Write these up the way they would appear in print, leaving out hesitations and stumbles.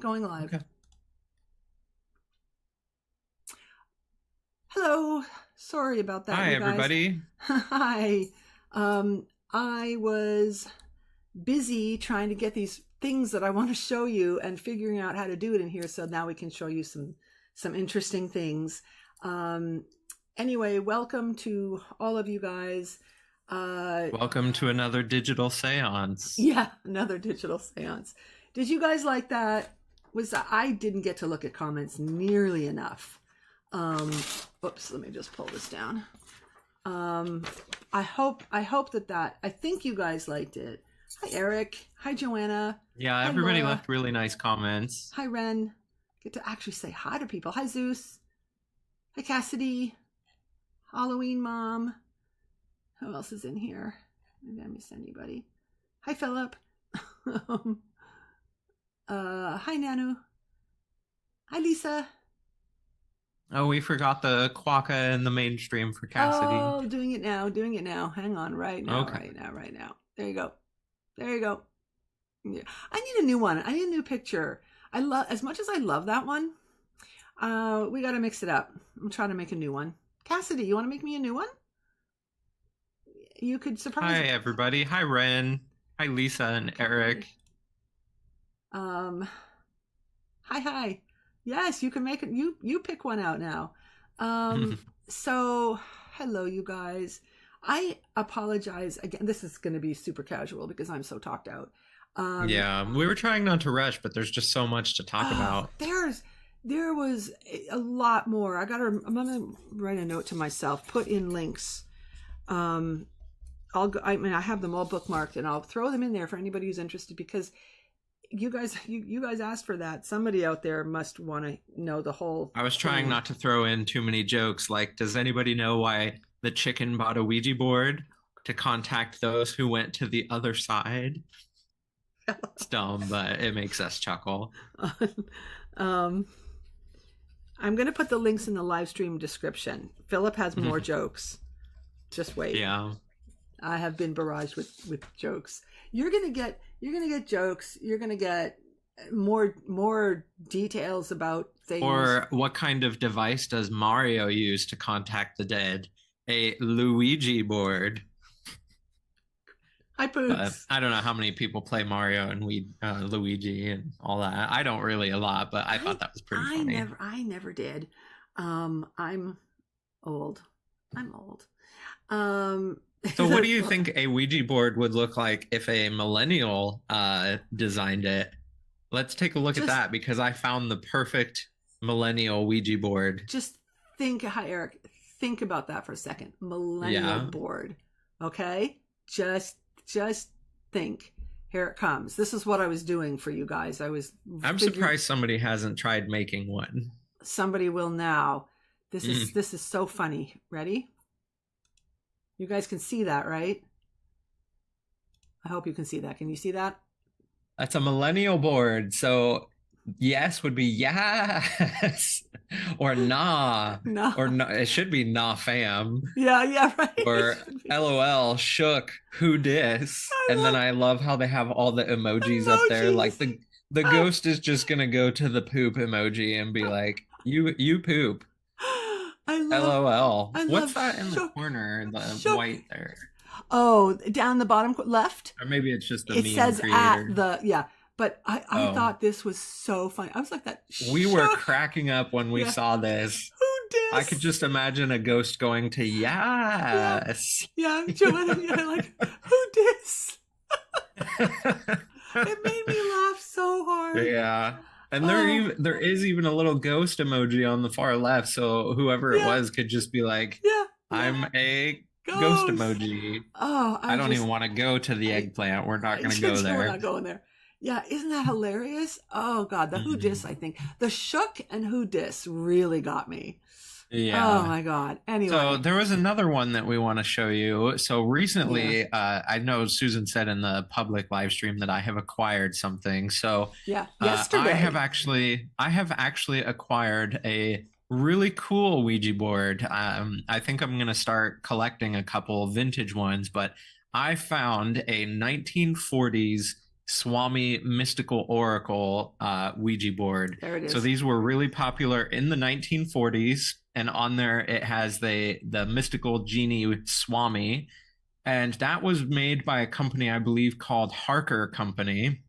Going live. Okay. Hello. Sorry about that, Hi, you guys. everybody. Hi. I was busy trying to get these things that I want to show you and figuring out how to do it in here, so now we can show you some interesting things. Anyway, welcome to all of you guys. Welcome to another digital seance. Yeah, another digital seance. Did you guys like that? I didn't get to look at comments nearly enough. Oops, let me just pull this down. I hope that I think you guys liked it. Hi, Eric. Hi, Joanna. Yeah, Hi, everybody Laura. left really nice comments. Hi, Ren. Get to actually say hi to people. Hi, Zeus. Hi, Cassidy. Halloween Mom. Who else is in here? Maybe I missed anybody. Hi, Philip. Hi, Nanu. Hi, Lisa. Oh, we forgot the quokka in the mainstream for Cassidy. Oh, doing it now. Hang on, right now. There you go. Yeah. I need a new one. I need a new picture. As much as I love that one, we got to mix it up. I'm trying to make a new one. Cassidy, you want to make me a new one? You could surprise Hi, me. everybody. Hi, Ren. Hi, Lisa and Eric. Hi. Yes, you can make it. You pick one out now. So hello, you guys. I apologize again. This is going to be super casual because I'm so talked out. Yeah, we were trying not to rush, but there's just so much to talk about. There was a lot more. I'm gonna write a note to myself. Put in links. I have them all bookmarked, and I'll throw them in there for anybody who's interested, because you guys asked for that. Somebody out there must want to know the whole I was trying not to throw in too many jokes. Like, does anybody know why the chicken bought a Ouija board? To contact those who went to the other side. It's dumb, but it makes us chuckle. I'm going to put the links in the live stream description. Philip has more jokes. Just wait. Yeah. I have been barraged with jokes. You're gonna get jokes. You're gonna get more details about things. Or what kind of device does Mario use to contact the dead? A Luigi board. Hi, Poops. I don't know how many people play Mario and Luigi and all that. I don't really a lot, but I thought that was pretty funny. I never did. I'm old. So what do you think a Ouija board would look like if a millennial designed it? Let's take a look at that, because I found the perfect millennial Ouija board. Just think, hi Eric, think about that for a second. Millennial board. Okay? Just think. Here it comes. This is what I was doing for you guys. I'm surprised somebody hasn't tried making one. Somebody will now. This is so funny. Ready? You guys can see that, right? I hope you can see that. Can you see that? That's a millennial board. So yes would be yes. Or nah. No. Or no, it should be nah fam. Yeah, right. Or LOL, shook, who dis? Then I love how they have all the emojis up there. Like the ghost is just gonna go to the poop emoji and be like, you poop. LOL. What's that in the corner? The white there. Oh, down the bottom left. Or maybe it's just the meme says creator. But I thought this was so funny. I was like that. We were cracking up when we saw this. Who dis? I could just imagine a ghost going to yes. Yeah, Joanna. Yeah, like who dis? It made me laugh so hard. Yeah. And there is even a little ghost emoji on the far left, so whoever it was could just be like, I'm a ghost emoji. Oh, I don't even want to go to the eggplant. We're not going to go there. We're not going there. Yeah, isn't that hilarious? Oh God, the who dis, I think the shook and who dis really got me. Yeah. Oh my God. Anyway. So there was another one that we want to show you. So recently, I know Susan said in the public live stream that I have acquired something. So yesterday I have actually acquired a really cool Ouija board. I think I'm going to start collecting a couple vintage ones, but I found a 1940s Swami Mystical Oracle Ouija board. There it So is. these were really popular in the 1940s, and on there it has the mystical genie Swami, and that was made by a company I believe called Harker Company.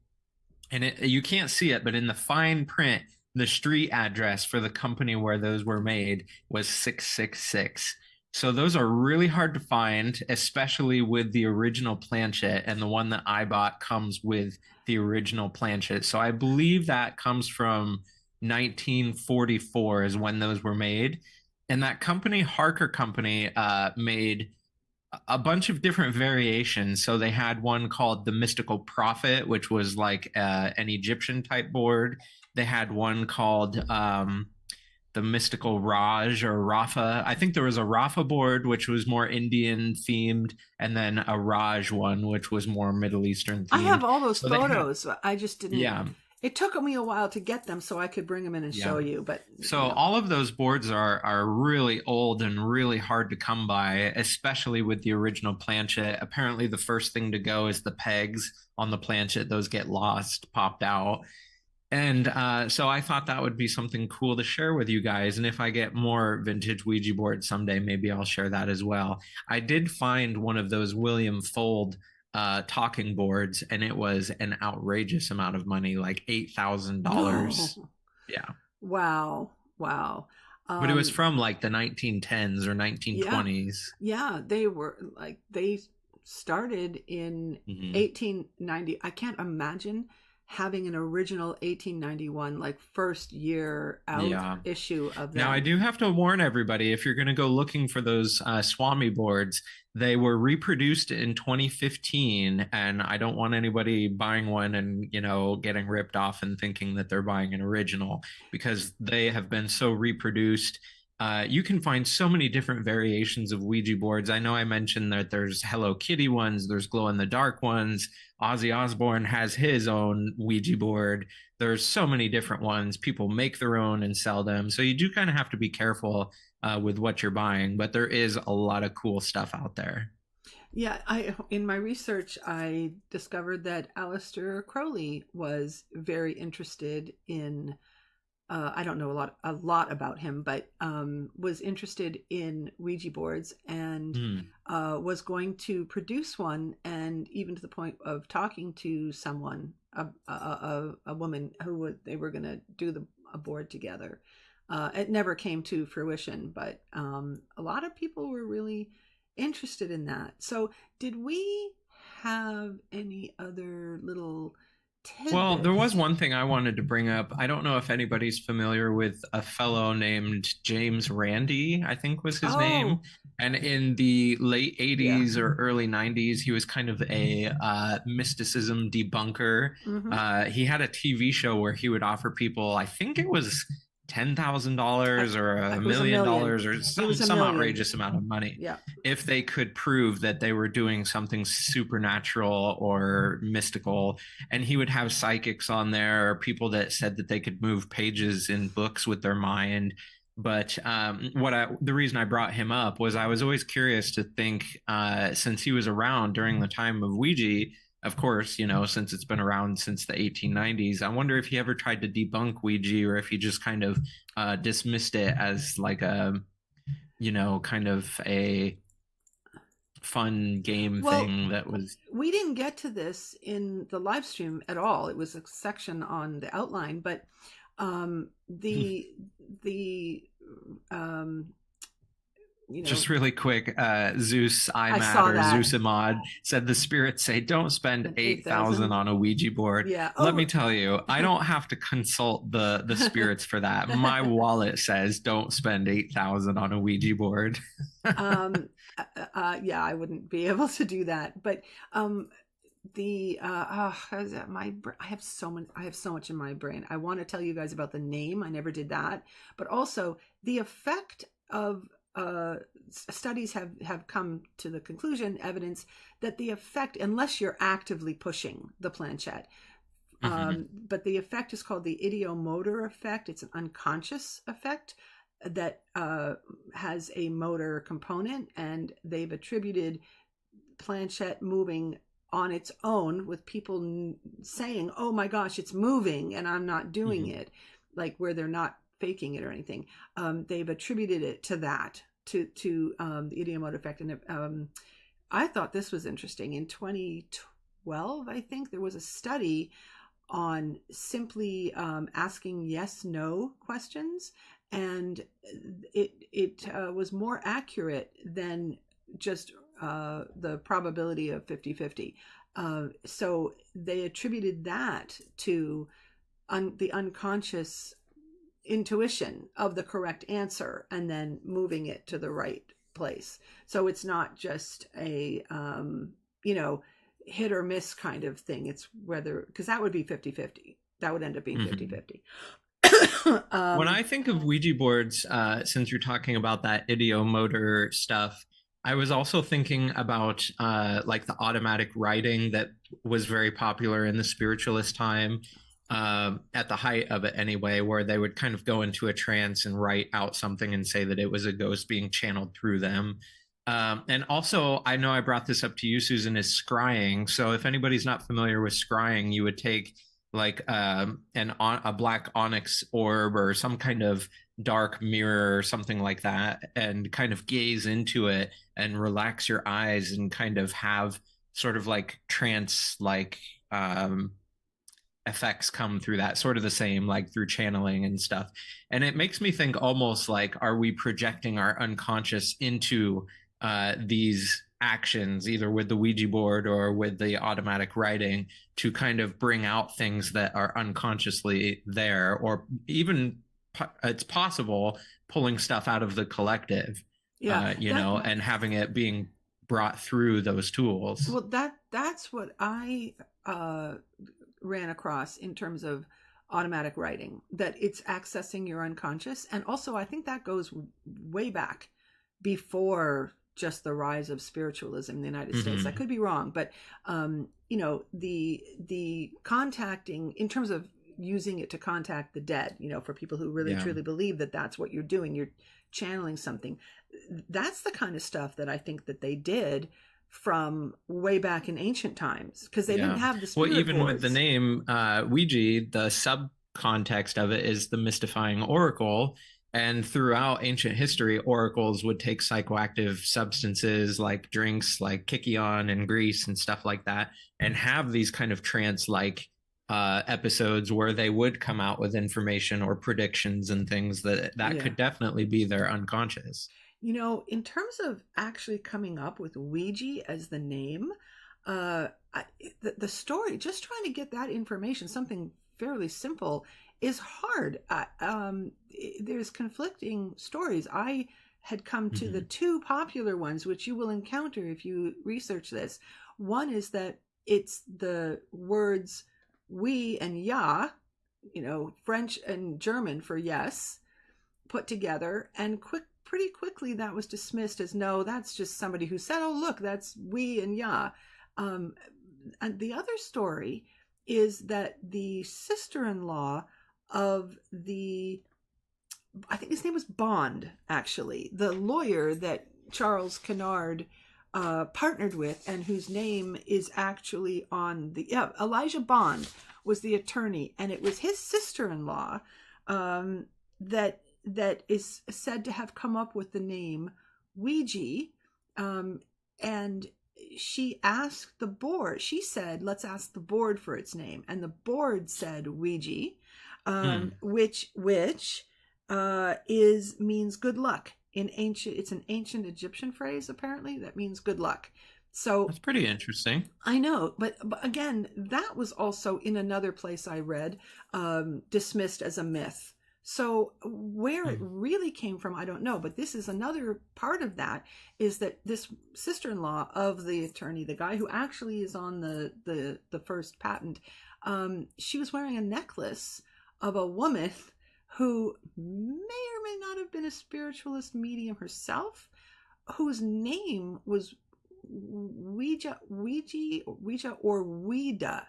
And you can't see it, but in the fine print, the street address for the company where those were made was 666. So those are really hard to find, especially with the original planchet, and the one that I bought comes with the original planchet. So I believe that comes from 1944 is when those were made. And that company, Harker Company, made a bunch of different variations. So they had one called the Mystical Prophet, which was like an Egyptian type board. They had one called the Mystical Raj or Rafa. I think there was a Rafa board, which was more Indian themed, and then a Raj one, which was more Middle Eastern I have themed. all those So they had, photos. I just didn't. yeah. It took me a while to get them so I could bring them in and Yeah. show you. But So all of those boards are really old and really hard to come by, especially with the original planchet. Apparently, the first thing to go is the pegs on the planchet; those get lost, popped out. And so I thought that would be something cool to share with you guys. And if I get more vintage Ouija boards someday, maybe I'll share that as well. I did find one of those William Fold talking boards, and it was an outrageous amount of money, like $8,000. no, Yeah. wow, wow. But it was Um, from like the 1910s or yeah, 1920s. yeah. They were like they started in Hmm. 1890. I can't imagine having an original 1891 like first year out Yeah. issue of Now, I them. do have to warn everybody if you're going to go looking for those Swami boards, they were reproduced in 2015. And I don't want anybody buying one and, getting ripped off and thinking that they're buying an original because they have been so reproduced. You can find so many different variations of Ouija boards. I know I mentioned that there's Hello Kitty ones, there's glow in the dark ones. Ozzy Osbourne has his own Ouija board. There's so many different ones. People make their own and sell them. So you do kind of have to be careful with what you're buying, but there is a lot of cool stuff out there. Yeah, I in my research I discovered that Aleister Crowley was very interested in I don't know a lot about him, but was interested in Ouija boards and Hmm. was going to produce one, and even to the point of talking to someone, a woman they were going to do a board together. It never came to fruition, but a lot of people were really interested in that. So, did we have any other little Well, there was tidbits? one thing I wanted to bring up. I don't know if anybody's familiar with a fellow named James Randi, I think was his name. Oh, And in the late yeah. 80s or early 90s, he was kind of a mysticism debunker. Hmm. He had a TV show where he would offer people, I think it was $10,000 or a It was a million million. dollars or It was a some million. outrageous amount of money Yeah. if they could prove that they were doing something supernatural or mystical. And he would have psychics on there or people that said that they could move pages in books with their mind. But the reason I brought him up was I was always curious to think, since he was around during the time of Ouija, of course, since it's been around since the 1890s, I wonder if he ever tried to debunk Ouija or if he just kind of dismissed it as like kind of a fun game Well, thing that was. we didn't get to this in the live stream at all. It was a section on the outline, but the um, Just really quick, Zeus I IMAD saw or that. Zeus Imad said the spirits say don't spend An 8,000 8,000. on a Ouija board. Yeah. Let Oh. me tell you, I don't have to consult the spirits for that. My wallet says don't spend 8,000 on a Ouija board. um, yeah, I wouldn't be able to do that. But the I have so much in my brain. I want to tell you guys about the name. I never did that, but also the effect of studies have come to the conclusion, evidence that the effect, unless you're actively pushing the planchette, Mhm. but the effect is called the ideomotor effect. It's an unconscious effect that has a motor component, and they've attributed planchette moving on its own with people saying, oh my gosh, it's moving and I'm not doing it, like where they're not faking it or anything. They've attributed it to that, to the ideomotor effect. And I thought this was interesting. In 2012, I think there was a study on simply asking yes no questions, and it was more accurate than just the probability of 50-50. So they attributed that to the unconscious intuition of the correct answer and then moving it to the right place. So it's not just a hit or miss kind of thing. It's whether, because that would be 50-50. That would end up being 50-50. When I think of Ouija boards, since you're talking about that ideomotor stuff, I was also thinking about like the automatic writing that was very popular in the spiritualist time, at the height of it anyway, where they would kind of go into a trance and write out something and say that it was a ghost being channeled through them. And also, I know I brought this up to you, Susan, is scrying. So if anybody's not familiar with scrying, you would take like a black onyx orb or some kind of dark mirror or something like that and kind of gaze into it and relax your eyes and kind of have sort of like trance like effects come through that, sort of the same like through channeling and stuff. And it makes me think almost like, are we projecting our unconscious into these actions, either with the Ouija board or with the automatic writing, to kind of bring out things that are unconsciously there, or even it's possible pulling stuff out of the collective, and having it being brought through those tools. Well, that's what I ran across in terms of automatic writing, that it's accessing your unconscious. And also I think that goes way back before just the rise of spiritualism in the United States. I could be wrong, but the contacting, in terms of using it to contact the dead, for people who really truly believe that that's what you're doing, you're channeling something. That's the kind of stuff that I think that they did from way back in ancient times, because they didn't have the spirit even boards. with the name Ouija, the subcontext of it is the mystifying oracle. And throughout ancient history, oracles would take psychoactive substances like drinks like Kikion and Greece and stuff like that, and have these kind of trance-like episodes where they would come out with information or predictions and things that could definitely be their unconscious. In terms of actually coming up with Ouija as the name, the story, just trying to get that information, something fairly simple, is hard. There's conflicting stories. I had come to the two popular ones, which you will encounter if you research this. One is that it's the words "we" and "ja," French and German for yes, put together, and pretty quickly that was dismissed as, no, that's just somebody who said, oh look, that's "we" and "ja." And the other story is that the sister-in-law of I think his name was Bond, actually, the lawyer that Charles Kennard partnered with, and whose name is actually on Elijah Bond was the attorney, and it was his sister-in-law that is said to have come up with the name Ouija, and she asked the board. She said, let's ask the board for its name, and the board said Ouija, which means good luck. It's an ancient Egyptian phrase, apparently, that means good luck. So that's pretty interesting. I know, but again, that was also in another place I read, dismissed as a myth. So where it really came from, I don't know. But this is another part of that, is that this sister-in-law of the attorney, the guy who actually is on the first patent, she was wearing a necklace of a woman who may or may not have been a spiritualist medium herself, whose name was Ouija or Ouida,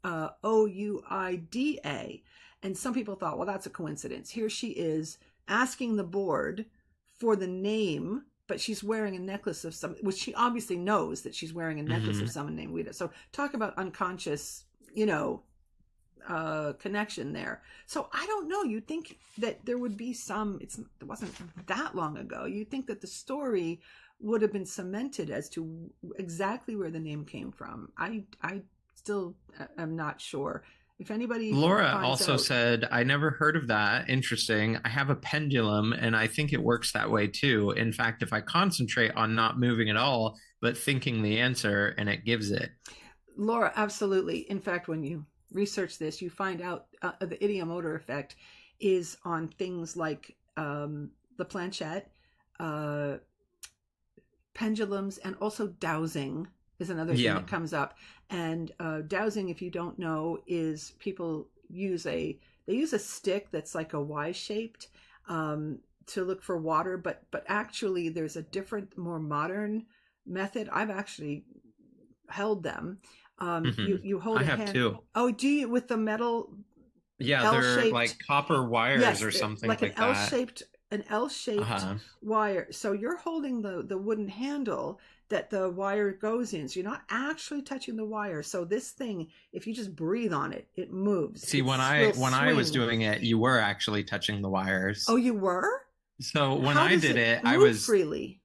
Ouida. And some people thought, well, that's a coincidence. Here she is asking the board for the name but she's wearing a necklace of some, which she obviously knows that she's wearing a necklace of Mhm. someone named Ouida. So talk about unconscious, connection there. So I don't know. You'd think that there would be some. It wasn't that long ago. You'd think that the story would have been cemented as to exactly where the name came from. I still am not sure. If anybody Laura finds also out, said, I never heard of that. Interesting. I have a pendulum and I think it works that way too. In fact, if I concentrate on not moving at all, but thinking the answer and it gives it. Laura, absolutely. In fact, when you research this, you find out the ideomotor effect is on things like the planchette, uh, pendulums, and also dowsing is another thing Yeah. that comes up. And dowsing, if you don't know, is people use a stick that's like a Y shaped to look for water, but actually there's a different, more modern method. I've actually held them. You Mhm. you hold I a have hand. too. Oh, do you, with the metal Yeah, L they're shaped? like copper wires Yes, or something like like that. An L shaped Uh-huh. wire. So you're holding the wooden handle that the wire goes in. So you're not actually touching the wire. So this thing, if you just breathe on it, it moves. See, It when I will when I was swing. doing it, you were actually touching the Oh, wires. you were? So when How I does did it it, I move was freely?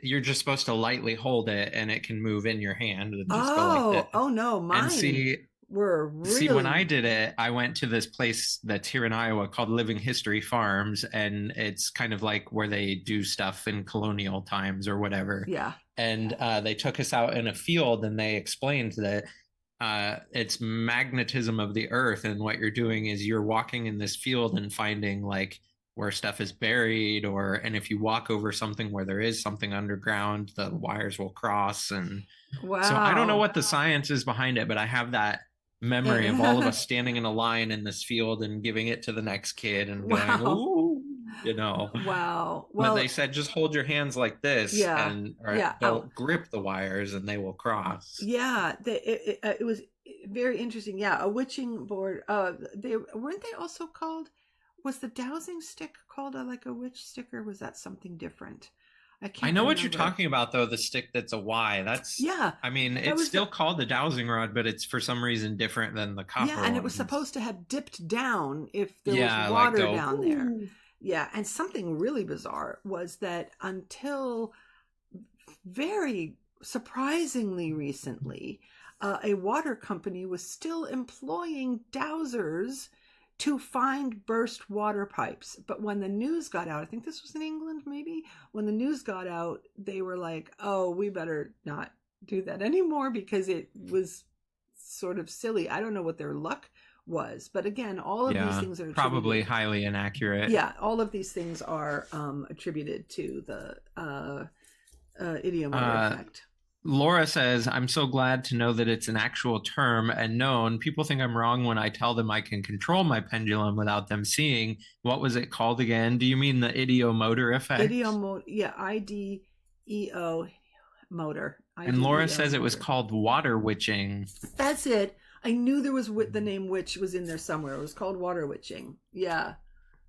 you're just supposed to lightly hold it and it can move in your hand and just go like this. Oh no, And mine were when really, I did it, I went to this place that's here in Iowa called Living History Farms, and it's kind of like where they do stuff in colonial times or whatever. yeah. And they took us out in a field and they explained that it's magnetism of the earth, and what you're doing is you're walking in this field and finding like where stuff is buried, or and if you walk over something where there is something underground, the wires will cross. And so I don't know Wow. what the science is behind it, but I have that memory of all of us standing in a line in this field and giving it to the next kid and going, Wow. ooh, you know. Wow. But they Well, said just hold your hands like this yeah. and or Yeah. Oh, don't grip the wires and they will cross. yeah. It was very interesting. Yeah, a witching board. They weren't they also called? Was the dowsing stick called like a witch stick, or was that something different? I I can't know what you're remember. talking about though, the stick that's a Y. That's Yeah, I mean, that it's was still the called the dowsing rod, but it's for some reason different than the yeah, copper and it was ones. supposed to have dipped down if there was Yeah, like water go, down there. ooh. Yeah, and something really bizarre was that until very surprisingly recently, a water company was still employing dowsers to find burst water pipes. But when the news got out, I think this was in England maybe, when the news got out, they were like, oh, we better not do that anymore because it was sort of silly. I don't know what their luck was. But again, all of these Yeah, things are probably attributed. highly inaccurate. Yeah, all of these things are attributed to the ideomotor Uh, effect. Laura says, I'm so glad to know that it's an actual term and known. People think I'm wrong when I tell them I can control my pendulum without them seeing. What was it called again? Do you mean the ideomotor effect? Idiomotor, yeah, IDEO motor, And Laura IDEO says it was motor. called water witching. That's it. I knew there was the name witch was in there somewhere. It was called water witching. Yeah,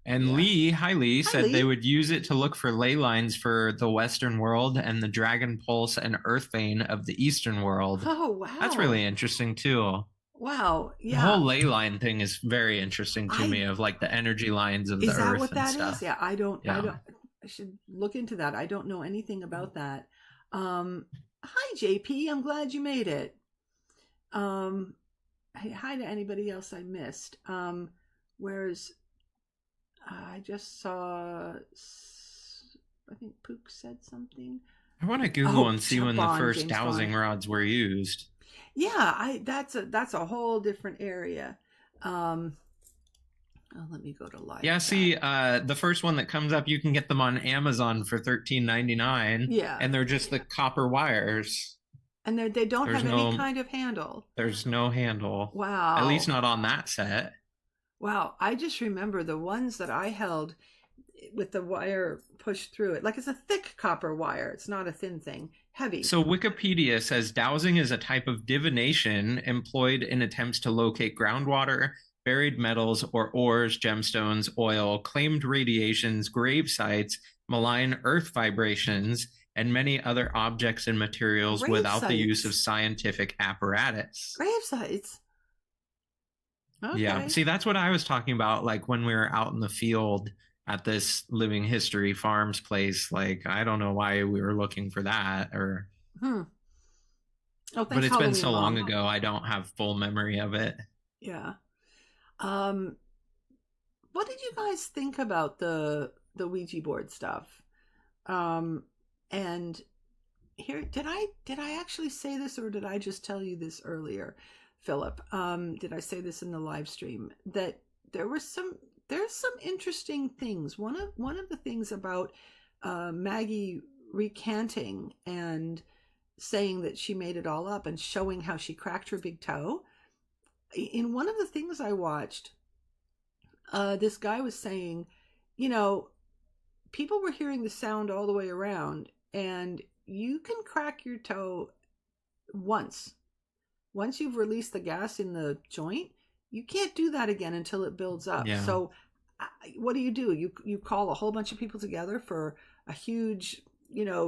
And yeah. Lee, hi Lee, Hi, said they Lee. would use it to look for ley lines for the Western world and the dragon pulse and earth vein of the Eastern world. Oh, That's wow. really interesting too. Wow. The Yeah. whole ley line thing is very interesting to I me, of like the energy lines of the Is that earth what and that is? stuff. Yeah, I Yeah. don't I should look into that. I don't know anything about that. Hi JP, I'm glad you made it. Um Hi to anybody else I missed. Where's I just saw I think Pook said something. I want to Google Oh, and see when the first James dowsing Bond. rods were used. Yeah, I that's a whole different area. Um oh, let me go to live Yeah, chat. see, the first one that comes up, you can get them on Amazon for $13.99, Yeah. and they're just the copper wires. And they don't There's have any no kind of handle. there's no handle. At least Wow. not on that set. Wow. I just remember the ones that I held with the wire pushed through it. Like it's a thick copper wire. It's not a thin thing. Heavy. So Wikipedia says dowsing is a type of divination employed in attempts to locate groundwater, buried metals or ores, gemstones, oil, claimed radiations, grave sites, malign earth vibrations, and many other objects and materials Grave without the use of sites. scientific apparatus. Grave sites. Yeah. Okay. See, that's what I was talking about. Like when we were out in the field at this Living History Farms place, like I don't know why we were looking for that or Hmm. Oh, but thanks, it's been Halloween so long Mom. ago I don't have full memory of it. Yeah. Um, what did you guys think about the Ouija board stuff? Um, and here, did I actually say this, or did I just tell you this earlier, Philip? Did I say this in the live stream that there were there's some interesting things. One of the things about Maggie recanting and saying that she made it all up and showing how she cracked her big toe. In one of the things I watched, this guy was saying, you know, people were hearing the sound all the way around, and you can crack your toe once. Once you've released the gas in the joint, you can't do that again until it builds up. Yeah. So, what do? You call a whole bunch of people together for a huge,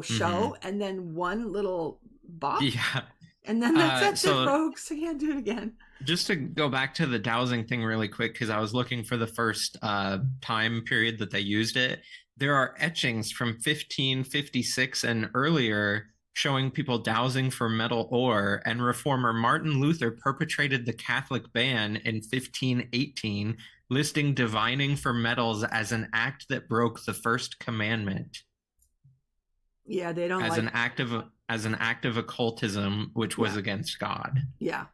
show, and then one little bop, Yeah. and then that's it, So folks. You can't do it again. just to go back to the dowsing thing really quick, because I was looking for the first time period that they used it. There are etchings from 1556 and earlier showing people dowsing for metal ore, and reformer Martin Luther perpetrated the Catholic ban in 1518, listing divining for metals as an act that broke the first commandment. Yeah, they don't as like. as an act of occultism, which was Yeah, against God. yeah.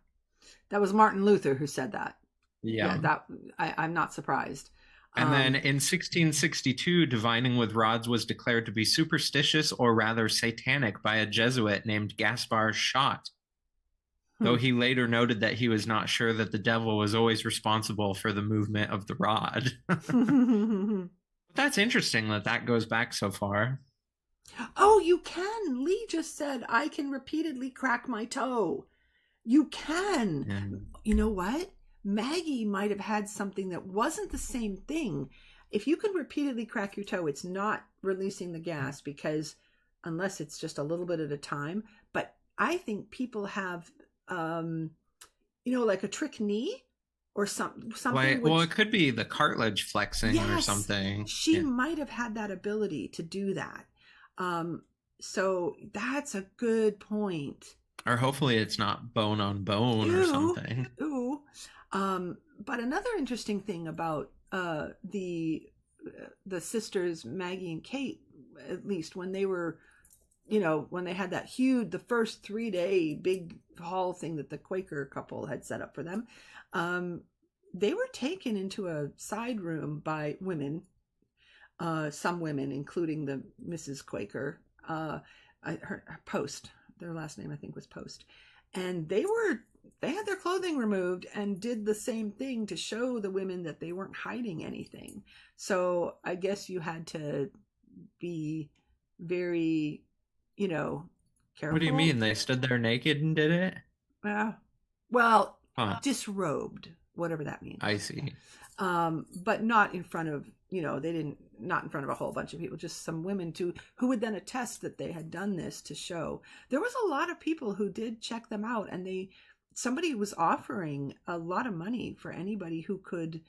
That was Martin Luther who said that. Yeah, Yeah. that I'm not surprised. And then in 1662, divining with rods was declared to be superstitious or rather satanic by a Jesuit named Gaspar Schott, though he later noted that he was not sure that the devil was always responsible for the movement of the rod. That's interesting that that goes back so far. Oh, you can. Lee just said, I can repeatedly crack my toe. You can. Yeah. You know what? Maggie might have had something that wasn't the same thing. If you can repeatedly crack your toe, it's not releasing the gas, because unless it's just a little bit at a time. But I think people have, like a trick knee or something. Well, it could be the cartilage flexing or Yes, something. she might have had that ability to do that. So that's a good point. Or hopefully it's not bone on bone or something. Ooh. But another interesting thing about the sisters Maggie and Kate, at least when they were, when they had that the first 3-day big hall thing that the Quaker couple had set up for them, they were taken into a side room by women, some women, including the Mrs. Quaker, her Post. Their last name, I think, was Post. And they had their clothing removed and did the same thing to show the women that they weren't hiding anything. So I guess you had to be very, careful. What do you mean? They stood there naked and did it? Well, disrobed, whatever that means. I see. But not in front of, not in front of a whole bunch of people, just some women who would then attest that they had done this to show. There was a lot of people who did check them out, and somebody was offering a lot of money for anybody who could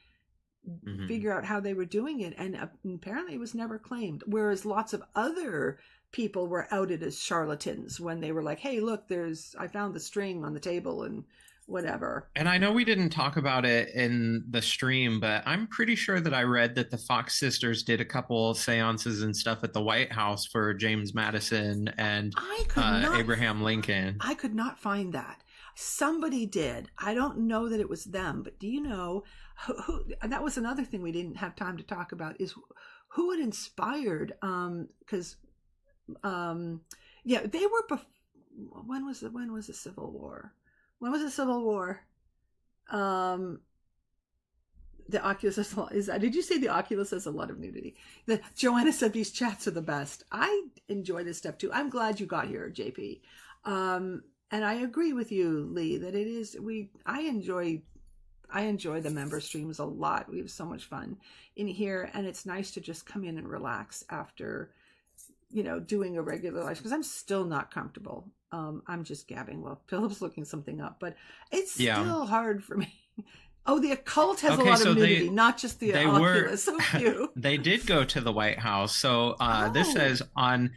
figure out how they were doing it, and apparently it was never claimed. Whereas lots of other people were outed as charlatans when they were like, hey, look, I found the string on the table and whatever. And I know we didn't talk about it in the stream, but I'm pretty sure that I read that the Fox sisters did a couple of seances and stuff at the White House for James Madison and Abraham Lincoln. I could not find that. Somebody did. I don't know that it was them, but do you know who and that was another thing we didn't have time to talk about, is who had inspired, because they were when was the Civil War? When was the Civil War? The Oculus is that? Did you say the Oculus has a lot of nudity? Joanna said these chats are the best. I enjoy this stuff too. I'm glad you got here, JP. And I agree with you, Lee, that it is. I enjoy I enjoy the member streams a lot. We have so much fun in here, and it's nice to just come in and relax after, doing a regular life, because I'm still not comfortable. I'm just gabbing while Philip's looking something up, but it's Yeah. still hard for me. Oh, the occult has a Okay, lot of so nudity, not just the they were Oculus. So few. they did go to the White House. So this Oh. says on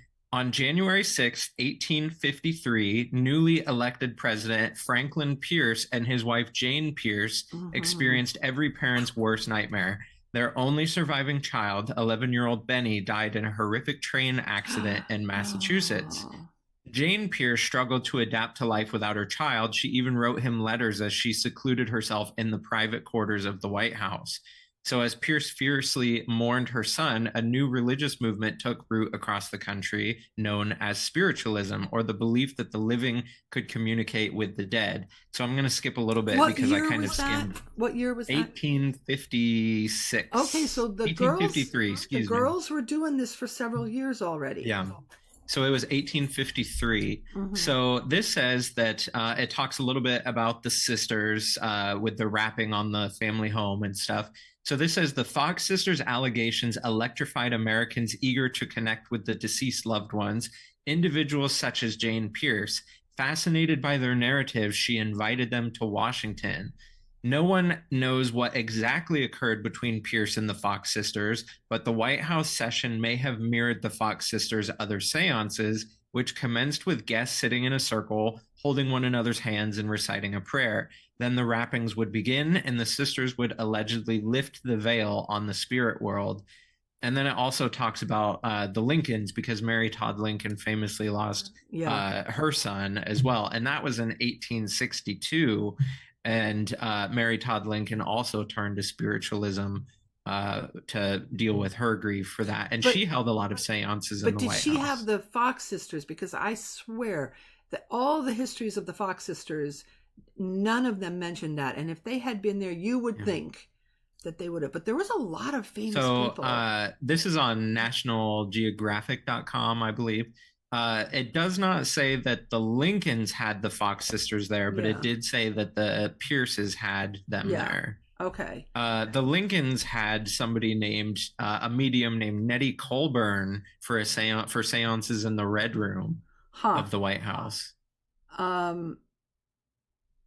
January 6th, 1853, newly elected President Franklin Pierce and his wife Jane Pierce experienced every parent's worst nightmare. Their only surviving child, 11-year-old Benny, died in a horrific train accident in Massachusetts. Oh. Jane Pierce struggled to adapt to life without her child. She even wrote him letters as she secluded herself in the private quarters of the White House. So, as Pierce fiercely mourned her son, a new religious movement took root across the country known as spiritualism, or the belief that the living could communicate with the dead. So, I'm going to skip a little bit because I kind of skimmed. What year was that? 1856. Okay, so the 1853, girls were doing this for several years already. Yeah. So it was 1853. So this says that it talks a little bit about the sisters with the wrapping on the family home and stuff. So this says the Fox sisters' allegations electrified Americans eager to connect with the deceased loved ones. Individuals such as Jane Pierce, fascinated by their narrative, she invited them to Washington. No one knows what exactly occurred between Pierce and the Fox sisters, but the White House session may have mirrored the Fox sisters' other seances, which commenced with guests sitting in a circle, holding one another's hands and reciting a prayer. Then the rappings would begin, and the sisters would allegedly lift the veil on the spirit world. And then it also talks about the Lincolns, because Mary Todd Lincoln famously lost her son as well. And that was in 1862. And Mary Todd Lincoln also turned to spiritualism to deal with her grief for that. And she held a lot of seances in the White House. But did she have the Fox sisters? Because I swear that all the histories of the Fox sisters, none of them mentioned that. And if they had been there, you would think that they would have. But there was a lot of famous people. This is on nationalgeographic.com, I believe. It does not say that the Lincolns had the Fox sisters there, but it did say that the Pierces had them there. Okay. The Lincolns had somebody named a medium named Nettie Colburn for seances in the Red Room of the White House.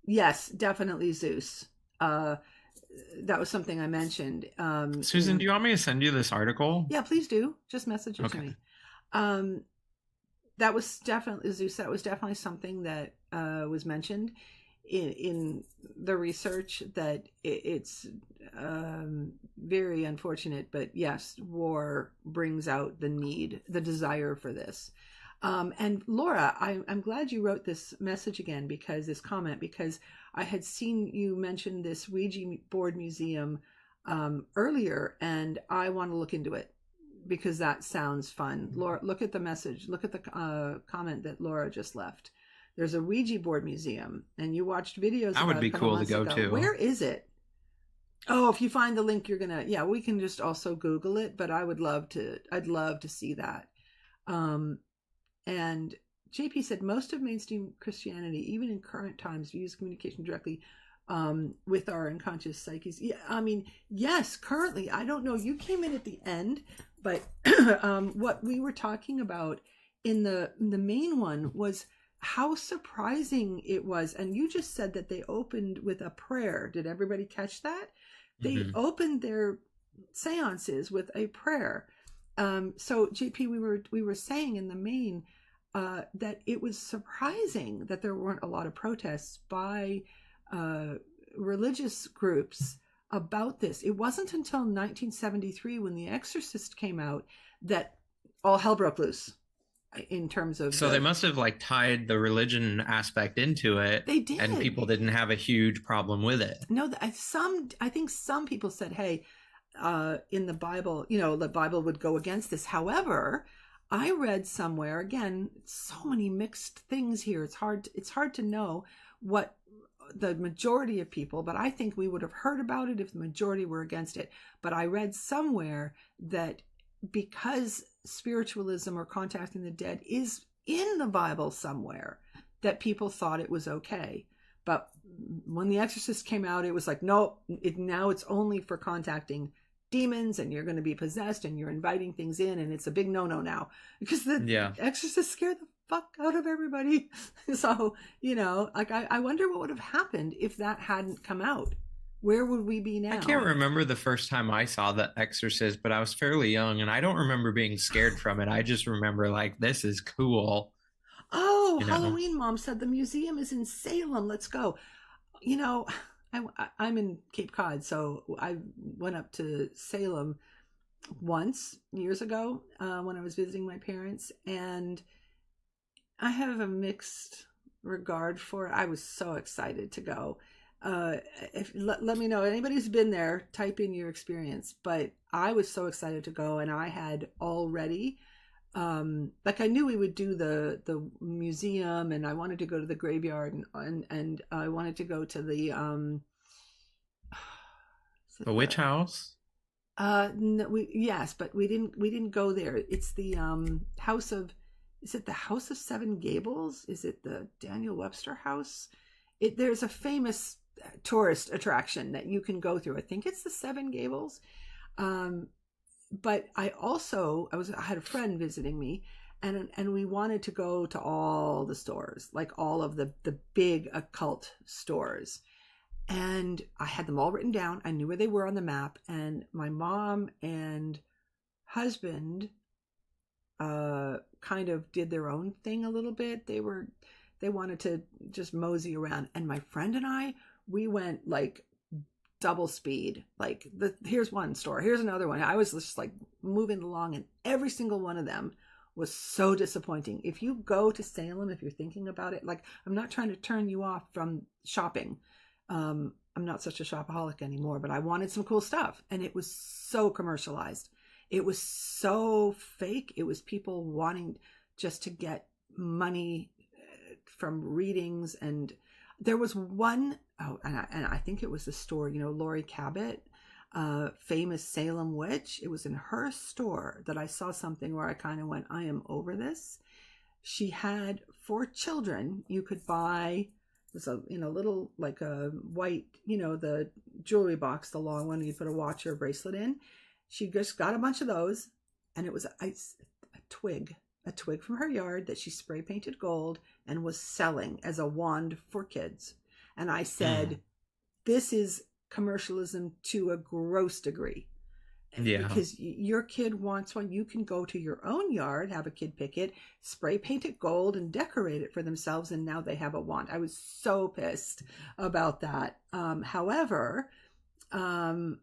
Yes, definitely Zeus. That was something I mentioned. Susan, do you want me to send you this article? Yeah, please do. Just message it to me. That was definitely Zeus. That was definitely something that was mentioned in the research. That it's very unfortunate, but yes, war brings out the desire for this. And Laura, I'm glad you wrote this message again, this comment, because I had seen you mention this Ouija board museum earlier, and I want to look into it because that sounds fun. Laura, look at the message. Look at the comment that Laura just left. There's a Ouija board museum, and you watched videos. That would be cool to go to. Where is it? Oh, if you find the link, you're gonna. Yeah, we can just also Google it. But I'd love to see that. And JP said most of mainstream Christianity, even in current times, views communication directly with our unconscious psyches. Yeah, I mean, yes, currently. I don't know. You came in at the end, but what we were talking about in the main one was how surprising it was. And you just said that they opened with a prayer. Did everybody catch that? They opened their seances with a prayer. So JP, we were saying in the main that it was surprising that there weren't a lot of protests by religious groups about this. It wasn't until 1973 when The Exorcist came out that all hell broke loose in terms of. So they must have tied the religion aspect into it. They did, and people didn't have a huge problem with it. No, I think some people said, "Hey, in the Bible, the Bible would go against this." However, I read somewhere, again, so many mixed things here. It's hard to know what the majority of people, but I think we would have heard about it if the majority were against it. But I read somewhere that because spiritualism or contacting the dead is in the Bible somewhere, that people thought it was okay. But when The Exorcist came out, it was like, nope, now it's only for contacting demons, and you're going to be possessed, and you're inviting things in, and it's a big no-no now, because the Exorcist scared the fuck out of everybody. So, like, I wonder what would have happened if that hadn't come out. Where would we be now? I can't remember the first time I saw The Exorcist, but I was fairly young, and I don't remember being scared from it. I just remember, like, this is cool. Oh, Halloween Mom said the museum is in Salem. Let's go. I'm in Cape Cod, so I went up to Salem once years ago when I was visiting my parents, and I have a mixed regard for it. I was so excited to go. Let me know, anybody who's been there, type in your experience. But I was so excited to go, and I had already like, I knew we would do the museum, and I wanted to go to the graveyard, and I wanted to go to the witch house. No, yes, but we didn't go there. It's the house of, is it the House of Seven Gables? Is it the Daniel Webster house? There's a famous tourist attraction that you can go through. I think it's the Seven Gables. But I had a friend visiting me, and we wanted to go to all the stores, like all of the big occult stores. And I had them all written down. I knew where they were on the map, and my mom and husband kind of did their own thing a little bit. They wanted to just mosey around, and my friend and I, we went like double speed. Like, here's one store, here's another one. I was just like moving along, and every single one of them was so disappointing. If you go to Salem, if you're thinking about it, like, I'm not trying to turn you off from shopping. I'm not such a shopaholic anymore, but I wanted some cool stuff, and it was so commercialized. It was so fake. It was people wanting just to get money from readings. And there was one, and I think it was the store, Lori Cabot, famous Salem witch. It was in her store that I saw something where I kind of went, I am over this. She had, for children, you could buy, it was a little, like a white, the jewelry box, the long one you put a watch or a bracelet in. She just got a bunch of those, and it was a twig from her yard that she spray painted gold and was selling as a wand for kids. And I said, this is commercialism to a gross degree. Yeah. Because your kid wants one, you can go to your own yard, have a kid pick it, spray paint it gold, and decorate it for themselves, and now they have a wand. I was so pissed about that. However, some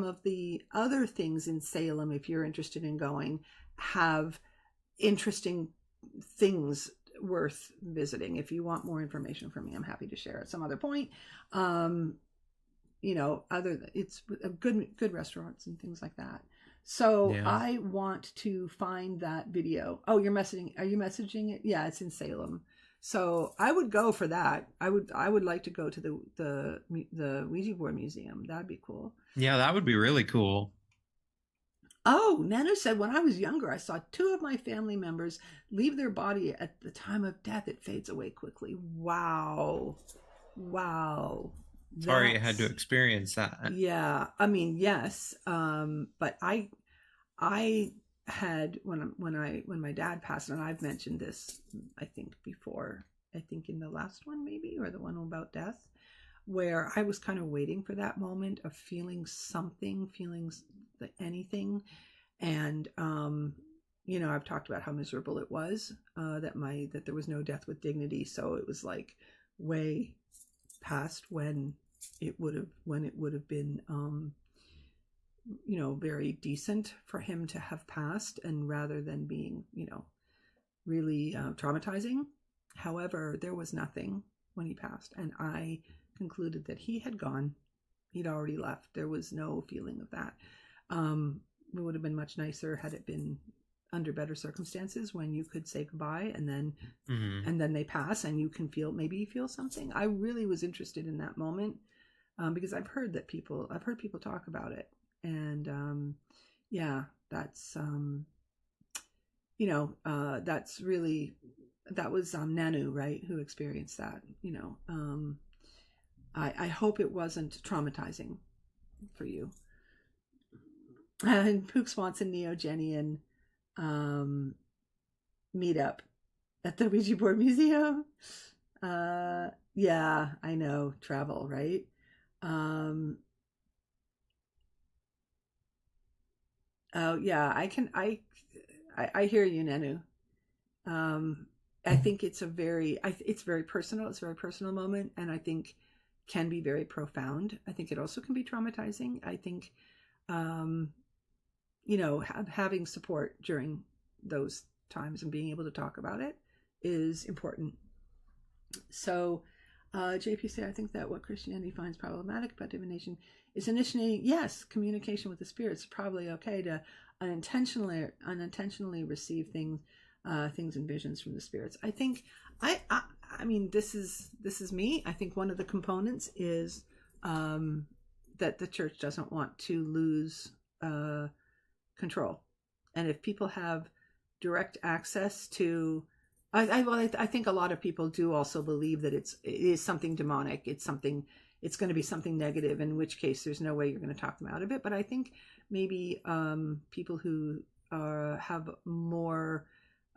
of the other things in Salem, if you're interested in going, have interesting things worth visiting. If you want more information from me, I'm happy to share at some other point. It's good restaurants and things like that. So yeah. I want to find that video. Oh, you're messaging. Are you messaging it? Yeah, it's in Salem. So I would go for that. I would like to go to the Ouija board museum. That'd be cool. Yeah, that would be really cool. Oh, Nana said, when I was younger, I saw 2 of my family members leave their body at the time of death. It fades away quickly. Wow. Sorry you had to experience that. Yeah, I mean, yes. But I had, when my dad passed, and I've mentioned this, I think before, I think in the last one maybe, or the one about death, where I was kind of waiting for that moment of feeling something, anything. And, I've talked about how miserable it was, that there was no death with dignity. So it was like way past when it would have been, very decent for him to have passed, and rather than being, really traumatizing. However, there was nothing when he passed, and I concluded that he had gone. He'd already left. There was no feeling of that. It would have been much nicer had it been under better circumstances, when you could say goodbye, and then they pass, and you can maybe feel something. I really was interested in that moment, because I've heard people talk about it, and that's that's really that was Nanu, right, who experienced that. You know, I hope it wasn't traumatizing for you. And Pook Swanson Neogenian um, meetup at the Ouija Board Museum. Yeah, I know, travel, right? Um, oh yeah, I hear you, Nanu. Um, I think it's a very, it's very personal. It's a very personal moment, and I think can be very profound. I think it also can be traumatizing. I think, um, you know, having support during those times and being able to talk about it is important. So, JPC, I think that what Christianity finds problematic about divination is initiating, yes, communication with the spirits. Probably okay to unintentionally receive things and visions from the spirits. I think, I mean, this is me. I think one of the components is that the church doesn't want to lose control, and if people have direct access to I think a lot of people do also believe that it is something demonic. It's going to be something negative, in which case there's no way you're going to talk them out of it. But I think maybe people who have more,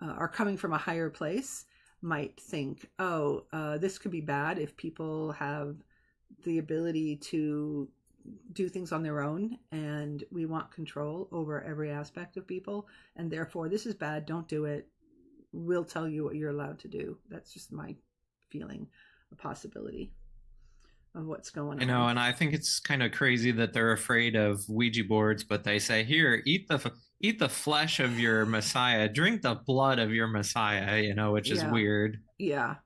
are coming from a higher place might think, oh, this could be bad if people have the ability to do things on their own, and we want control over every aspect of people, and therefore this is bad, don't do it, we'll tell you what you're allowed to do. That's just my feeling, a possibility of what's going on. You know, and I think it's kind of crazy that they're afraid of Ouija boards, but they say, "Here, eat the flesh of your Messiah, drink the blood of your Messiah." You know, which is weird. Yeah.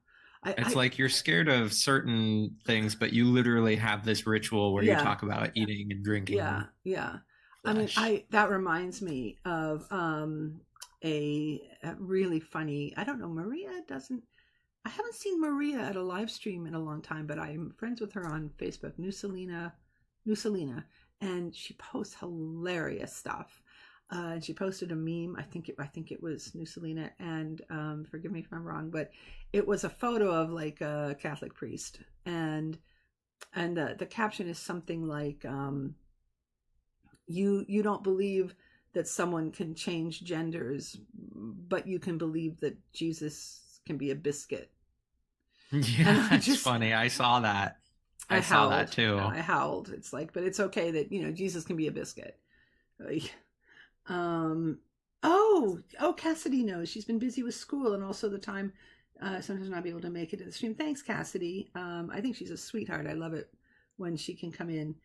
It's like you're scared of certain things, but you literally have this ritual where you talk about eating and drinking. Yeah. Flesh. I mean, that reminds me of a really funny, I don't know, I haven't seen Maria at a live stream in a long time, but I'm friends with her on Facebook, New Selena, and she posts hilarious stuff. And she posted a meme. I think it was New Selena, and forgive me if I'm wrong, but it was a photo of like a Catholic priest, and the caption is something like, "You don't believe that someone can change genders, but you can believe that Jesus can be a biscuit." Yeah, that's funny. I saw that. I saw that too. I howled. It's like, but it's okay that, you know, Jesus can be a biscuit. Like, Cassidy knows. She's been busy with school and also the time sometimes not be able to make it to the stream. Thanks, Cassidy. I think she's a sweetheart. I love it when she can come in.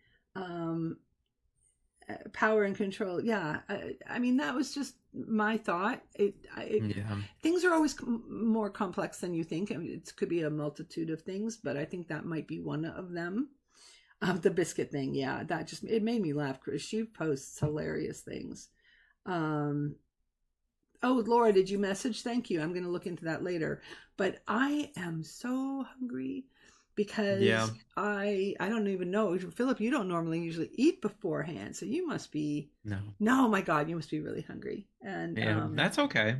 Power and control. Yeah. I mean, that was just my thought. Things are always more complex than you think. I mean, it could be a multitude of things, but I think that might be one of them. The biscuit thing. Yeah. It made me laugh. She posts hilarious things. Oh, Laura, did you message? Thank you. I'm going to look into that later, but I am so hungry. Because I don't even know, Philip, you don't normally usually eat beforehand, so you must be no, my God, you must be really hungry. And that's okay.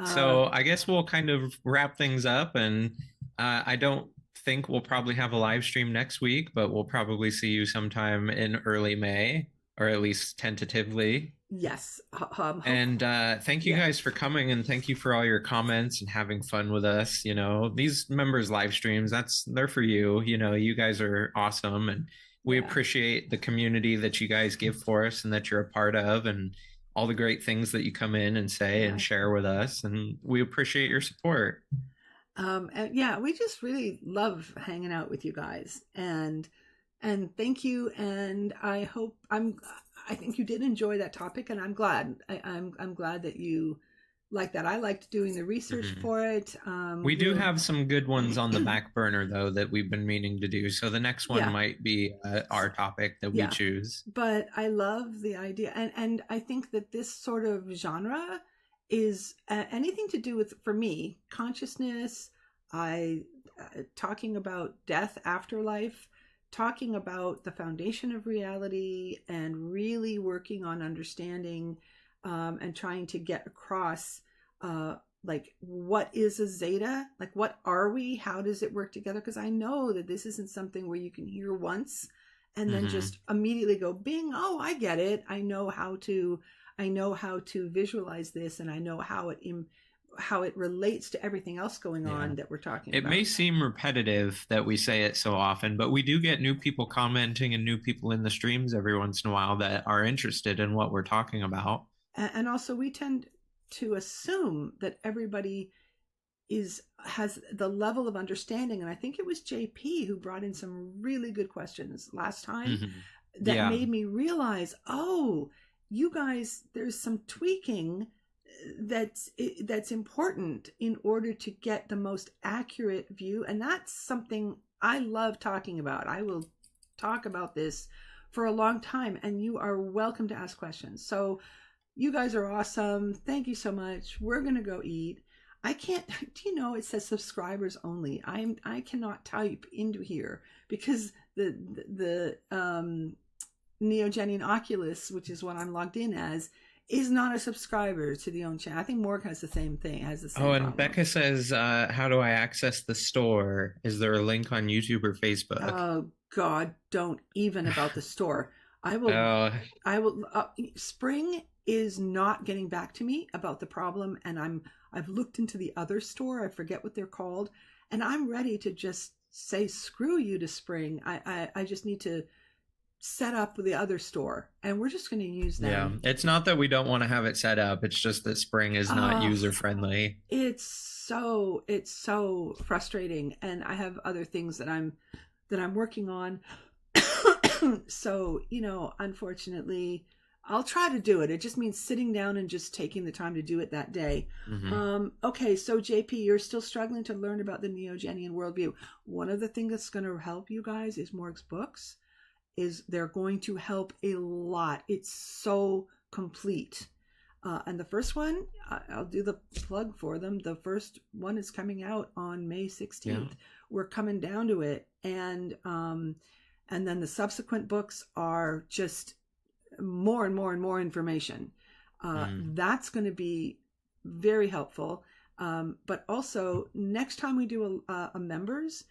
So I guess we'll kind of wrap things up, and I don't think we'll probably have a live stream next week, but we'll probably see you sometime in early May, or at least tentatively. Yes. And thank you guys for coming, and thank you for all your comments and having fun with us. You know, these members live streams, they're for you. You know, you guys are awesome, and we appreciate the community that you guys give for us and that you're a part of, and all the great things that you come in and say and share with us, and we appreciate your support. And we just really love hanging out with you guys, and thank you. And I think you did enjoy that topic, and I'm glad. I'm glad that you like that. I liked doing the research for it. We do have some good ones on the back burner, though, that we've been meaning to do. So the next one might be our topic that we choose. But I love the idea, and I think that this sort of genre is anything to do with, for me, consciousness. Talking about death, afterlife, talking about the foundation of reality, and really working on understanding and trying to get across like, what is a zeta? Like, what are we? How does it work together? Because I know that this isn't something where you can hear once and then just immediately go bing, oh, I get it. I know how to visualize this, and I know how it relates to everything else going on that we're talking It about. may seem repetitive that we say it so often, but we do get new people commenting and new people in the streams every once in a while that are interested in what we're talking about. And also, we tend to assume that everybody has the level of understanding, and I think it was JP who brought in some really good questions last time that made me realize, oh, you guys, there's some tweaking that's important in order to get the most accurate view. And that's something I love talking about. I will talk about this for a long time, and you are welcome to ask questions. So you guys are awesome. Thank you so much. We're gonna go eat. I can't, do you know, it says subscribers only. I cannot type into here because the Neogenian Oculus, which is what I'm logged in as, is not a subscriber to the own channel. I think Morg has the same thing, has the same problem. Becca says, how do I access the store? Is there a link on YouTube or Facebook? Oh God, don't even about the store. I will, Spring is not getting back to me about the problem, and I've looked into the other store. I forget what they're called, and I'm ready to just say screw you to Spring. I just need to set up the other store, and we're just going to use them. Yeah, it's not that we don't want to have it set up. It's just that Spring is not user friendly. It's so frustrating, and I have other things that I'm working on. So, you know, unfortunately, I'll try to do it. It just means sitting down and just taking the time to do it that day. Okay, so JP, you're still struggling to learn about the Neogenian worldview. One of the things that's going to help you guys is Morg's books. They're going to help a lot. It's so complete. And the first one, I'll do the plug for them. The first one is coming out on May 16th. Yeah. We're coming down to it. And then the subsequent books are just more and more and more information. That's going to be very helpful. But also, next time we do a members,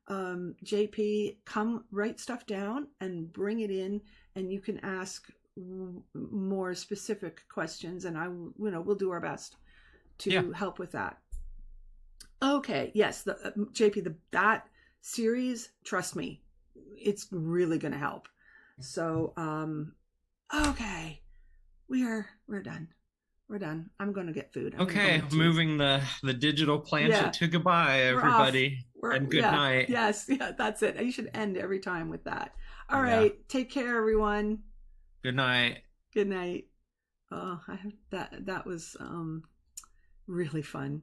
JP, come write stuff down and bring it in, and you can ask more specific questions, and we'll do our best to help with that. Okay, yes, JP, that series, trust me, it's really going to help. So, okay, we're done. We're done. I'm going to get food. Okay, moving the digital planet to goodbye, everybody. And good night. Yes, that's it. You should end every time with that. All right, take care, everyone. Good night. Good night. Oh, that was really fun.